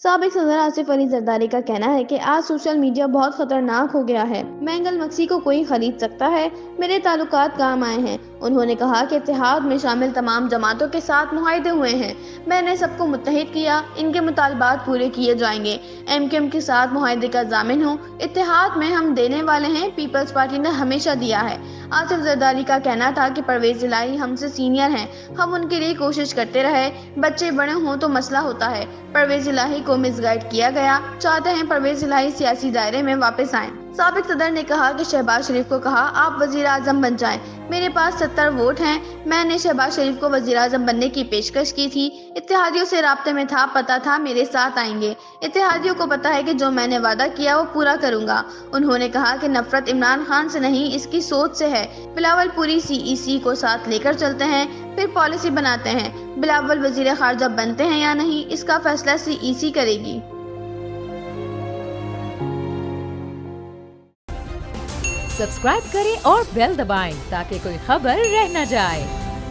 سابق صدر آصف علی زرداری کا کہنا ہے کہ آج سوشل میڈیا بہت خطرناک ہو گیا ہے، مینگل مکسی کو کوئی خرید سکتا ہے، میرے تعلقات کام آئے ہیں۔ انہوں نے کہا کہ اتحاد میں شامل تمام جماعتوں کے ساتھ معاہدے ہوئے ہیں، میں نے سب کو متحد کیا، ان کے مطالبات پورے کیے جائیں گے، ایم کیو ایم کے ساتھ معاہدے کا ضامن ہوں، اتحاد میں ہم دینے والے ہیں، پیپلز پارٹی نے ہمیشہ دیا ہے۔ آصف زرداری کا کہنا تھا کہ پرویز الہی ہم سے سینئر ہیں، ہم ان کے لیے کوشش کرتے رہے، بچے بڑے ہوں تو مسئلہ ہوتا ہے، پرویز الہی کو مس گائیڈ کیا گیا، چاہتے ہیں پرویز الہی سیاسی دائرے میں واپس آئیں۔ سابق صدر نے کہا کہ شہباز شریف کو کہا آپ وزیر اعظم بن جائیں، میرے پاس 70 ووٹ ہیں، میں نے شہباز شریف کو وزیر اعظم بننے کی پیشکش کی تھی، اتحادیوں سے رابطے میں تھا، پتہ تھا میرے ساتھ آئیں گے، اتحادیوں کو پتہ ہے کہ جو میں نے وعدہ کیا وہ پورا کروں گا۔ انہوں نے کہا کہ نفرت عمران خان سے نہیں، اس کی سوچ سے ہے، بلاول پوری سی ای سی کو ساتھ لے کر چلتے ہیں، پھر پالیسی بناتے ہیں، بلاول وزیر خارجہ بنتے ہیں یا نہیں اس کا فیصلہ سی ای سی کرے گی۔ سبسکرائب کریں اور بیل دبائیں تاکہ کوئی خبر رہ نہ جائے۔